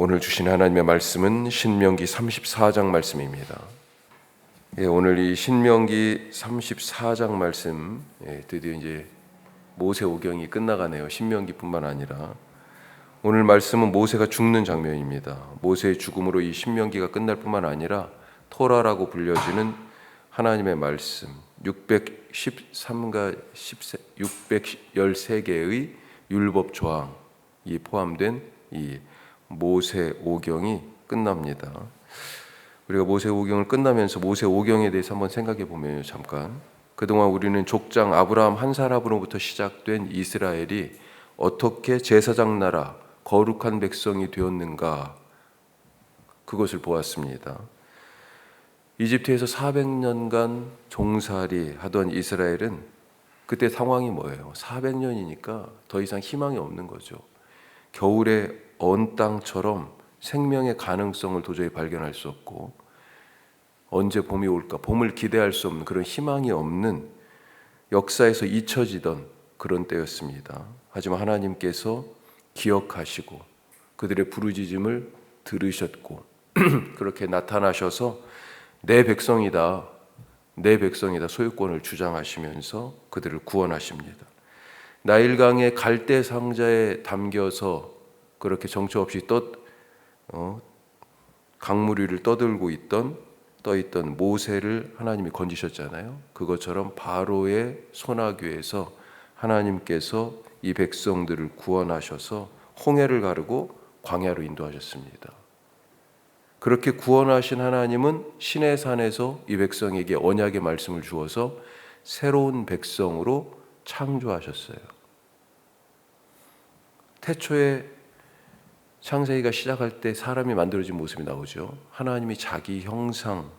오늘 주신 하나님의 말씀은 신명기 34장 말씀입니다. 오늘 이 신명기 34장 말씀, 드디어 이제 모세 오경이 끝나가네요. 신명기뿐만 아니라 오늘 말씀은 모세가 죽는 장면입니다. 모세의 죽음으로 이 신명기가 끝날 뿐만 아니라 토라라고 불려지는 하나님의 말씀 613개의 율법 조항이 포함된 이 모세 오경이 끝납니다. 우리가 모세 오경을 끝나면서 모세 오경에 대해서 한번 생각해 보면요, 잠깐. 그동안 우리는 족장 아브라함 한 사람으로부터 시작된 이스라엘이 어떻게 제사장 나라, 거룩한 백성이 되었는가, 그것을 보았습니다. 이집트에서 400년간 종살이 하던 이스라엘은 그때 상황이 뭐예요? 400년이니까 더 이상 희망이 없는 거죠. 겨울에 언 땅처럼 생명의 가능성을 도저히 발견할 수 없고, 언제 봄이 올까, 봄을 기대할 수 없는 그런 희망이 없는, 역사에서 잊혀지던 그런 때였습니다. 하지만 하나님께서 기억하시고 그들의 부르짖음을 들으셨고 그렇게 나타나셔서 내 백성이다, 내 백성이다 소유권을 주장하시면서 그들을 구원하십니다. 나일강의 갈대 상자에 담겨서 그렇게 정처 없이 강물 위를 떠있던 모세를 하나님이 건지셨잖아요. 그것처럼 바로의 소나귀에서 하나님께서 이 백성들을 구원하셔서 홍해를 가르고 광야로 인도하셨습니다. 그렇게 구원하신 하나님은 시내 산에서 이 백성에게 언약의 말씀을 주어서 새로운 백성으로 창조하셨어요. 태초에 창세기가 시작할 때 사람이 만들어진 모습이 나오죠. 하나님이 자기 형상을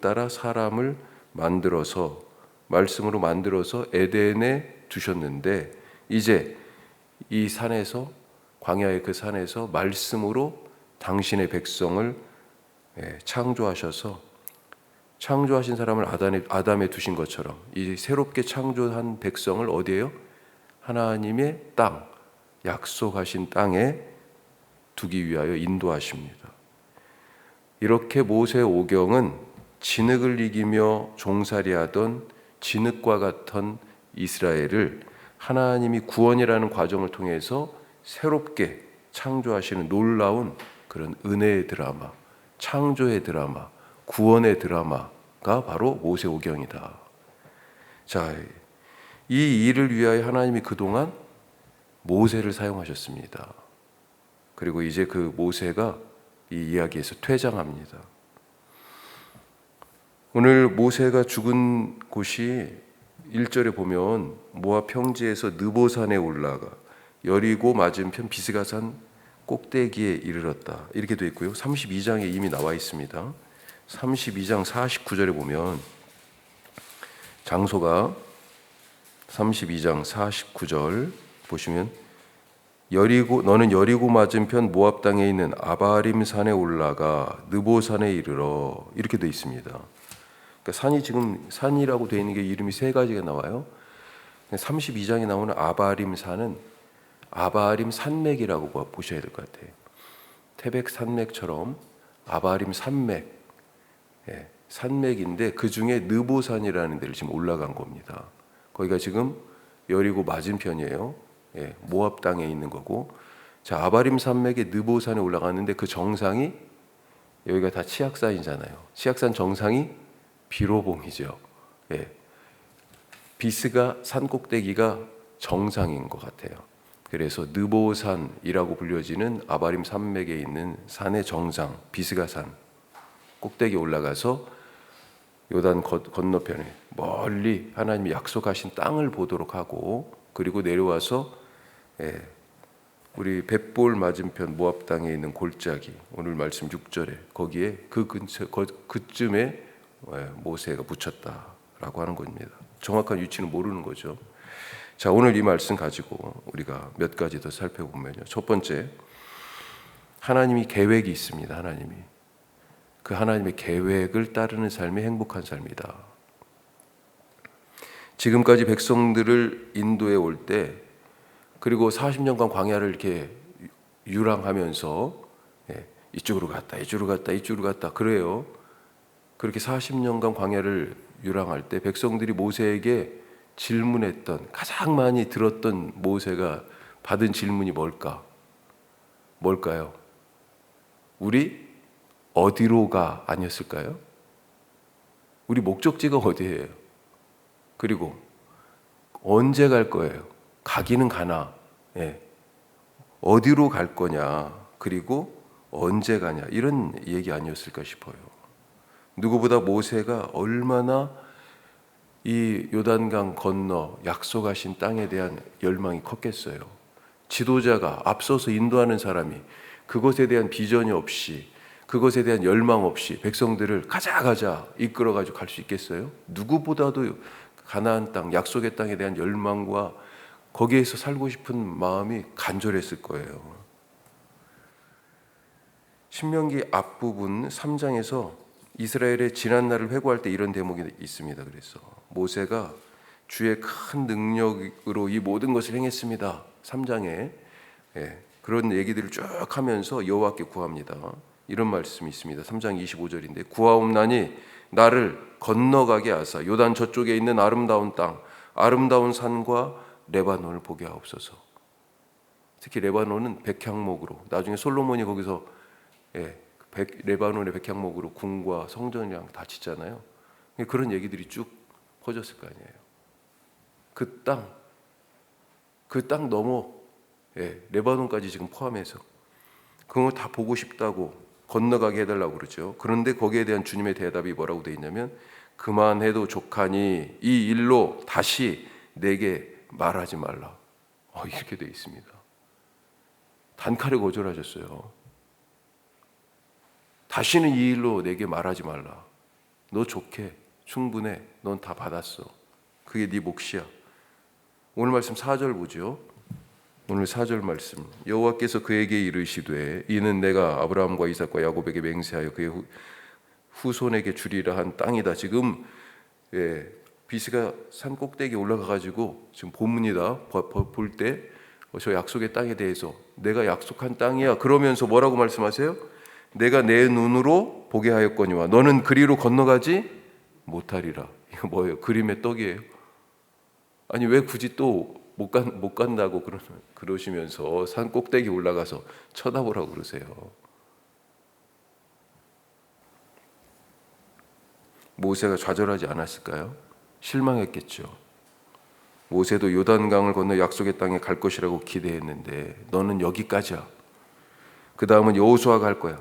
따라 사람을 만들어서, 말씀으로 만들어서 에덴에 두셨는데, 이제 이 산에서, 광야의 그 산에서 말씀으로 당신의 백성을 창조하셔서, 창조하신 사람을 아담에 두신 것처럼 이 새롭게 창조한 백성을 어디에요? 하나님의 땅, 약속하신 땅에 두기 위하여 인도하십니다. 이렇게 모세 오경은 진흙을 이기며 종살이하던 진흙과 같은 이스라엘을 하나님이 구원이라는 과정을 통해서 새롭게 창조하시는 놀라운 그런 은혜의 드라마, 창조의 드라마, 구원의 드라마가 바로 모세 오경이다. 자, 이 일을 위하여 하나님이 그동안 모세를 사용하셨습니다. 그리고 이제 그 모세가 이 이야기에서 퇴장합니다. 오늘 모세가 죽은 곳이 1절에 보면 모압 평지에서 느보산에 올라가 여리고 맞은편 비스가산 꼭대기에 이르렀다, 이렇게 되어 있고요. 32장에 이미 나와 있습니다. 32장 49절에 보면 장소가 32장 49절 보시면 너는 여리고 맞은편 모압 땅에 있는 아바림 산에 올라가 느보산에 이르러, 이렇게 되어 있습니다. 그러니까 산이 지금 산이라고 되어 있는 게 이름이 세 가지가 나와요. 32장에 나오는 아바림 산은 아바림 산맥이라고 보셔야 될 것 같아요. 태백 산맥처럼 아바림 산맥, 산맥인데 그 중에 느보산이라는 데를 지금 올라간 겁니다. 거기가 지금 여리고 맞은편이에요. 모압 땅에 있는 거고, 자, 아바림 산맥의 느보산에 올라갔는데 그 정상이, 여기가 다 치악산이잖아요. 치악산 정상이 비로봉이죠. 비스가 산 꼭대기가 정상인 것 같아요. 그래서 느보산이라고 불려지는 아바림 산맥에 있는 산의 정상, 비스가산 꼭대기에 올라가서 요단 건너편에 멀리 하나님이 약속하신 땅을 보도록 하고, 그리고 내려와서 우리 벳볼 맞은편 모압 땅에 있는 골짜기, 오늘 말씀 6절에 거기에 그 근처 그쯤에 모세가 붙였다라고 하는 겁니다. 정확한 위치는 모르는 거죠. 자, 오늘 이 말씀 가지고 우리가 몇 가지 더 살펴보면요. 첫 번째, 하나님이 계획이 있습니다. 하나님이 그 하나님의 계획을 따르는 삶이 행복한 삶이다. 지금까지 백성들을 인도해 올 때, 그리고 40년간 광야를 이렇게 유랑하면서 이쪽으로 갔다 이쪽으로 갔다 이쪽으로 갔다 그래요. 그렇게 40년간 광야를 유랑할 때 백성들이 모세에게 질문했던, 가장 많이 들었던 모세가 받은 질문이 뭘까요? 우리 어디로 가 아니었을까요? 우리 목적지가 어디예요? 그리고 언제 갈 거예요? 가기는 가나, 예. 어디로 갈 거냐, 그리고 언제 가냐, 이런 얘기 아니었을까 싶어요. 누구보다 모세가 얼마나 이 요단강 건너 약속하신 땅에 대한 열망이 컸겠어요. 지도자가, 앞서서 인도하는 사람이 그것에 대한 비전이 없이, 그것에 대한 열망 없이 백성들을 가자 이끌어가지고 갈 수 있겠어요? 누구보다도 가나안 땅, 약속의 땅에 대한 열망과 거기에서 살고 싶은 마음이 간절했을 거예요. 신명기 앞부분 3장에서 이스라엘의 지난 날을 회고할 때 이런 대목이 있습니다. 그래서 모세가 주의 큰 능력으로 이 모든 것을 행했습니다. 3장에 그런 얘기들을 쭉 하면서 여호와께 구합니다. 이런 말씀이 있습니다. 3장 25절인데 구하옵나니 나를 건너가게 하사 요단 저쪽에 있는 아름다운 땅, 아름다운 산과 레바논을 보게 하옵소서. 특히 레바논은 백향목으로, 나중에 솔로몬이 거기서 레바논의 백향목으로 궁과 성전이랑 다 짓잖아요. 그런 얘기들이 쭉 퍼졌을 거 아니에요. 그 땅 넘어, 레바논까지 지금 포함해서 그걸 다 보고 싶다고 건너가게 해달라고 그러죠. 그런데 거기에 대한 주님의 대답이 뭐라고 돼 있냐면 그만해도 족하니 이 일로 다시 내게 말하지 말라. 이렇게 돼 있습니다. 단칼에 거절하셨어요. 다시는 이 일로 내게 말하지 말라. 너 좋게, 충분해. 넌 다 받았어. 그게 네 몫이야. 오늘 말씀 4절 보죠. 오늘 4절 말씀. 여호와께서 그에게 이르시되 이는 내가 아브라함과 이삭과 야곱에게 맹세하여 그의 후손에게 주리라 한 땅이다. 지금 비스가 산 꼭대기에 올라가가지고 지금 본문이다. 볼 때 저 약속의 땅에 대해서 내가 약속한 땅이야. 그러면서 뭐라고 말씀하세요? 내가 내 눈으로 보게 하였거니와 너는 그리로 건너가지 못하리라. 이거 뭐예요? 그림의 떡이에요? 아니 왜 굳이 또 못 간다고 그러시면서 산 꼭대기 올라가서 쳐다보라고 그러세요? 모세가 좌절하지 않았을까요? 실망했겠죠. 모세도 요단강을 건너 약속의 땅에 갈 것이라고 기대했는데 너는 여기까지야. 그 다음은 여호수아가 할 거야.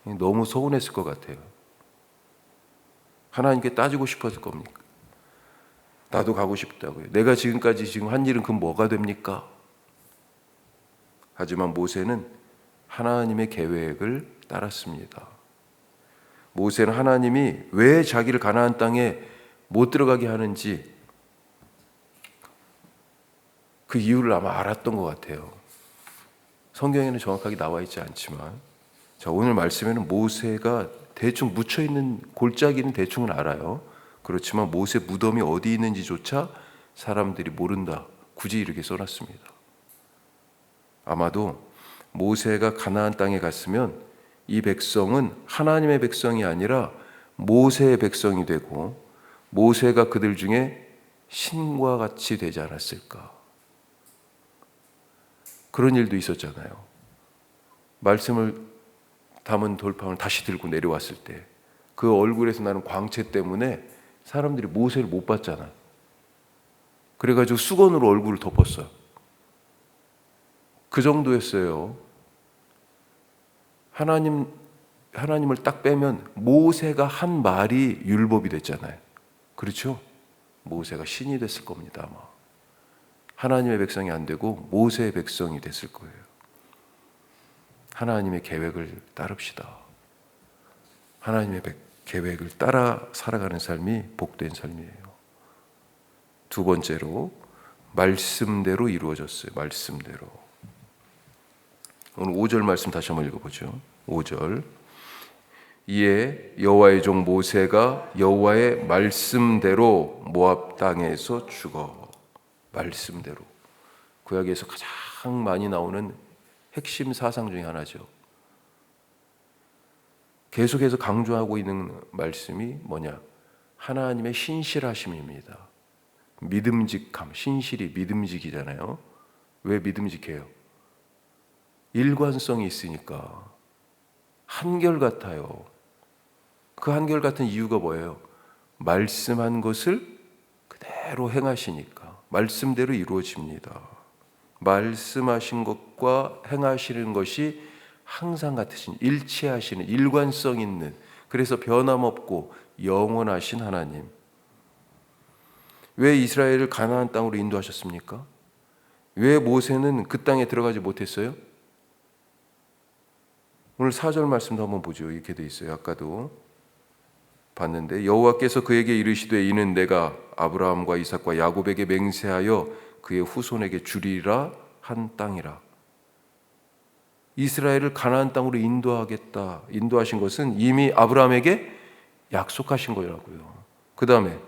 너무 서운했을 것 같아요. 하나님께 따지고 싶었을 겁니까? 나도 가고 싶다고요. 내가 지금까지 한 일은 그럼 뭐가 됩니까? 하지만 모세는 하나님의 계획을 따랐습니다. 모세는 하나님이 왜 자기를 가나안 땅에 못 들어가게 하는지 그 이유를 아마 알았던 것 같아요. 성경에는 정확하게 나와 있지 않지만 자, 오늘 말씀에는 모세가 대충 묻혀있는 골짜기는 대충은 알아요. 그렇지만 모세 무덤이 어디 있는지조차 사람들이 모른다. 굳이 이렇게 써놨습니다. 아마도 모세가 가나안 땅에 갔으면 이 백성은 하나님의 백성이 아니라 모세의 백성이 되고 모세가 그들 중에 신과 같이 되지 않았을까. 그런 일도 있었잖아요. 말씀을 담은 돌판을 다시 들고 내려왔을 때 그 얼굴에서 나는 광채 때문에 사람들이 모세를 못 봤잖아. 그래가지고 수건으로 얼굴을 덮었어요. 그 정도였어요. 하나님을 딱 빼면 모세가 한 말이 율법이 됐잖아요. 그렇죠? 모세가 신이 됐을 겁니다, 아마. 하나님의 백성이 안 되고 모세의 백성이 됐을 거예요. 하나님의 계획을 따릅시다. 하나님의 계획을 따라 살아가는 삶이 복된 삶이에요. 두 번째로 말씀대로 이루어졌어요. 말씀대로. 오늘 5절 말씀 다시 한번 읽어보죠. 5절. 이에 여호와의 종 모세가 여호와의 말씀대로 모압 땅에서 죽어. 말씀대로. 구약에서 가장 많이 나오는 핵심 사상 중에 하나죠. 계속해서 강조하고 있는 말씀이 뭐냐? 하나님의 신실하심입니다. 믿음직함, 신실이 믿음직이잖아요. 왜 믿음직해요? 일관성이 있으니까. 한결같아요. 그 한결같은 이유가 뭐예요? 말씀한 것을 그대로 행하시니까. 말씀대로 이루어집니다. 말씀하신 것과 행하시는 것이 항상 같으신, 일치하시는, 일관성 있는, 그래서 변함없고 영원하신 하나님. 왜 이스라엘을 가나안 땅으로 인도하셨습니까? 왜 모세는 그 땅에 들어가지 못했어요? 오늘 4절 말씀도 한번 보죠. 이렇게 돼 있어요. 아까도 봤는데, 여호와께서 그에게 이르시되 이는 내가 아브라함과 이삭과 야곱에게 맹세하여 그의 후손에게 주리라 한 땅이라. 이스라엘을 가나안 땅으로 인도하겠다. 인도하신 것은 이미 아브라함에게 약속하신 거라고요. 그 다음에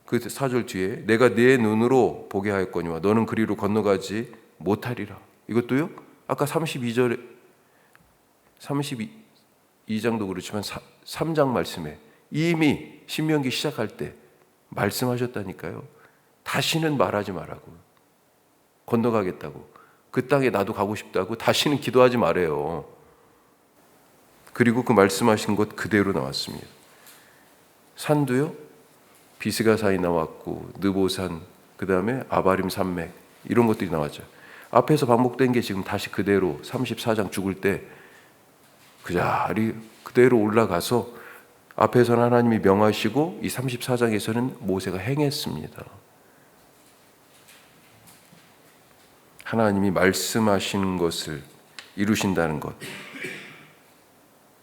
그 4절 뒤에 내가 네 눈으로 보게 하였거니와 너는 그리로 건너가지 못하리라. 이것도요. 아까 32장도 그렇지만 3장 말씀에 이미 신명기 시작할 때 말씀하셨다니까요. 다시는 말하지 말라고. 건너가겠다고. 그 땅에 나도 가고 싶다고 다시는 기도하지 말아요. 그리고 그 말씀하신 것 그대로 나왔습니다. 산도요. 비스가산이 나왔고 느보산, 그 다음에 아바림 산맥, 이런 것들이 나왔죠. 앞에서 반복된 게 지금 다시 그대로 34장 죽을 때 그 자리 그대로 올라가서 앞에서는 하나님이 명하시고 이 34장에서는 모세가 행했습니다. 하나님이 말씀하시는 것을 이루신다는 것,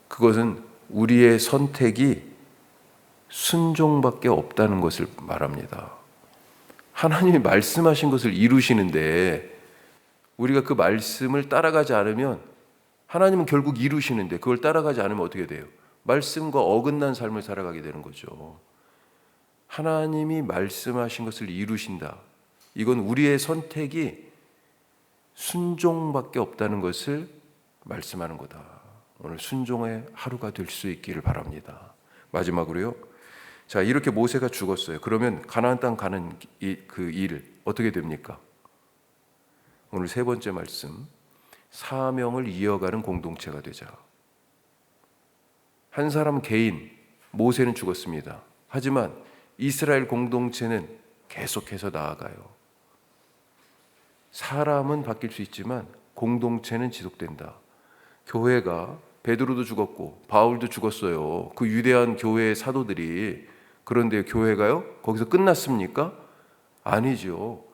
그것은 우리의 선택이 순종밖에 없다는 것을 말합니다. 하나님이 말씀하신 것을 이루시는데 우리가 그 말씀을 따라가지 않으면, 하나님은 결국 이루시는데 그걸 따라가지 않으면 어떻게 돼요? 말씀과 어긋난 삶을 살아가게 되는 거죠. 하나님이 말씀하신 것을 이루신다. 이건 우리의 선택이 순종밖에 없다는 것을 말씀하는 거다. 오늘 순종의 하루가 될 수 있기를 바랍니다. 마지막으로요. 자, 이렇게 모세가 죽었어요. 그러면 가나안 땅 가는 그 일 어떻게 됩니까? 오늘 세 번째 말씀, 사명을 이어가는 공동체가 되자. 한 사람 개인, 모세는 죽었습니다. 하지만 이스라엘 공동체는 계속해서 나아가요. 사람은 바뀔 수 있지만 공동체는 지속된다. 교회가, 베드로도 죽었고 바울도 죽었어요. 그 위대한 교회의 사도들이. 그런데 교회가요? 거기서 끝났습니까? 아니죠.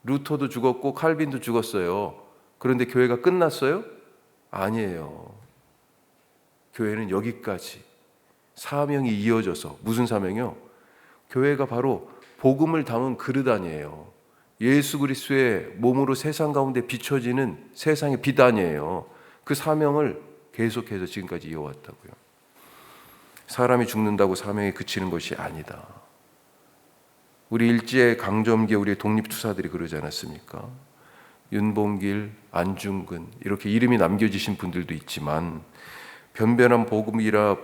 루터도 죽었고 칼빈도 죽었어요. 그런데 교회가 끝났어요? 아니에요. 교회는 여기까지 사명이 이어져서, 무슨 사명이요? 교회가 바로 복음을 담은 그릇 아니에요. 예수 그리스도의 몸으로 세상 가운데 비춰지는 세상의 빛 아니에요. 그 사명을 계속해서 지금까지 이어왔다고요. 사람이 죽는다고 사명이 그치는 것이 아니다. 우리 일제 강점기에 우리 독립투사들이 그러지 않았습니까? 윤봉길, 안중근, 이렇게 이름이 남겨지신 분들도 있지만 변변한 보급이나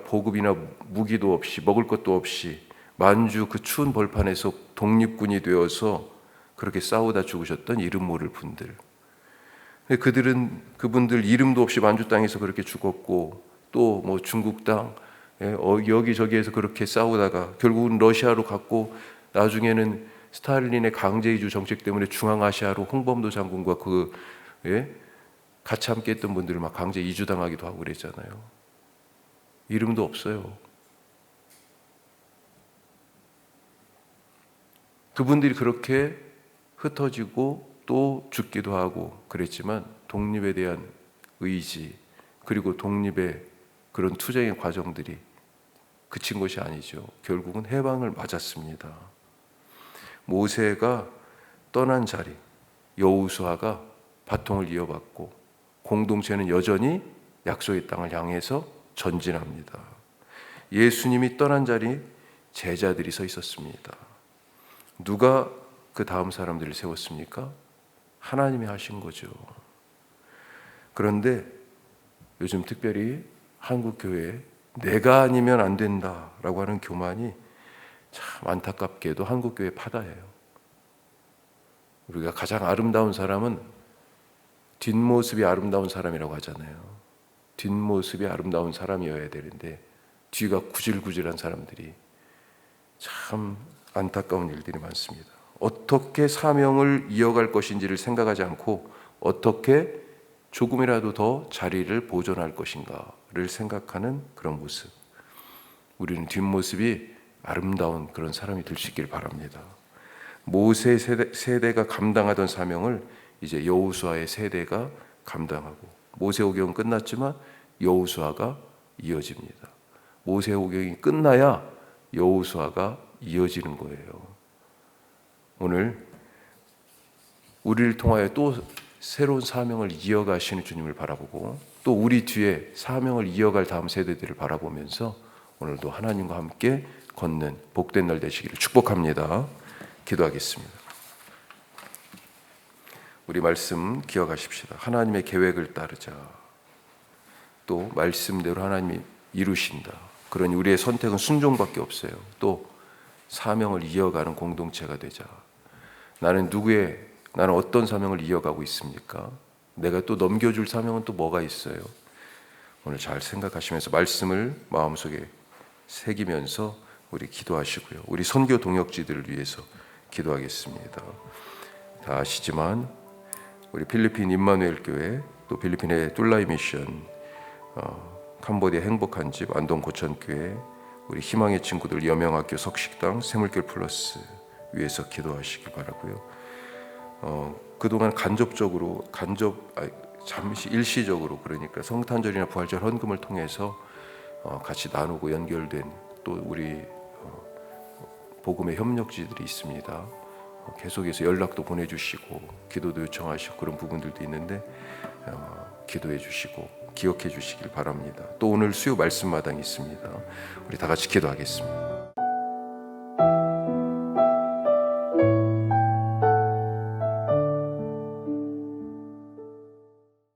무기도 없이, 먹을 것도 없이 만주 그 추운 벌판에서 독립군이 되어서 그렇게 싸우다 죽으셨던 이름 모를 분들. 그분들 이름도 없이 만주 땅에서 그렇게 죽었고, 또 뭐 중국 땅 여기저기에서 그렇게 싸우다가 결국은 러시아로 갔고, 나중에는 스탈린의 강제이주 정책 때문에 중앙아시아로 홍범도 장군과 같이 함께했던 분들을 막 강제 이주당하기도 하고 그랬잖아요. 이름도 없어요. 그분들이 그렇게 흩어지고 또 죽기도 하고 그랬지만 독립에 대한 의지, 그리고 독립의 그런 투쟁의 과정들이 그친 것이 아니죠. 결국은 해방을 맞았습니다. 모세가 떠난 자리, 여호수아가 바통을 이어받고 공동체는 여전히 약속의 땅을 향해서 전진합니다. 예수님이 떠난 자리 제자들이 서 있었습니다. 누가 그 다음 사람들을 세웠습니까? 하나님이 하신 거죠. 그런데 요즘 특별히 한국 교회에 내가 아니면 안 된다라고 하는 교만이 참 안타깝게도 한국 교회 파다예요. 우리가 가장 아름다운 사람은 뒷모습이 아름다운 사람이라고 하잖아요. 뒷모습이 아름다운 사람이어야 되는데 뒤가 구질구질한 사람들이 참 안타까운 일들이 많습니다. 어떻게 사명을 이어갈 것인지를 생각하지 않고 어떻게 조금이라도 더 자리를 보존할 것인가를 생각하는 그런 모습. 우리는 뒷모습이 아름다운 그런 사람이 될 수 있길 바랍니다. 모세 세대가 감당하던 사명을 이제 여호수아의 세대가 감당하고, 모세오경은 끝났지만 여호수아가 이어집니다. 모세오경이 끝나야 여호수아가 이어지는 거예요. 오늘 우리를 통하여 또 새로운 사명을 이어가시는 주님을 바라보고, 또 우리 뒤에 사명을 이어갈 다음 세대들을 바라보면서 오늘도 하나님과 함께 걷는 복된 날 되시기를 축복합니다. 기도하겠습니다. 우리 말씀 기억하십시다. 하나님의 계획을 따르자. 또 말씀대로 하나님이 이루신다. 그러니 우리의 선택은 순종밖에 없어요. 또 사명을 이어가는 공동체가 되자. 나는 어떤 사명을 이어가고 있습니까? 내가 또 넘겨줄 사명은 또 뭐가 있어요? 오늘 잘 생각하시면서 말씀을 마음속에 새기면서 우리 기도하시고요. 우리 선교 동역지들을 위해서 기도하겠습니다. 다 아시지만 우리 필리핀 임마누엘 교회, 또 필리핀의 툴라이 미션, 캄보디아 행복한 집, 안동 고천교회, 우리 희망의 친구들 여명학교 석식당, 새물결 플러스 위해서 기도하시기 바라고요. 그동안 잠시 일시적으로, 그러니까 성탄절이나 부활절 헌금을 통해서 같이 나누고 연결된 또 우리 복음의 협력지들이 있습니다. 계속해서 연락도 보내주시고 기도도 요청하시고 그런 부분들도 있는데 기도해 주시고 기억해 주시길 바랍니다. 또 오늘 수요 말씀마당이 있습니다. 우리 다 같이 기도하겠습니다.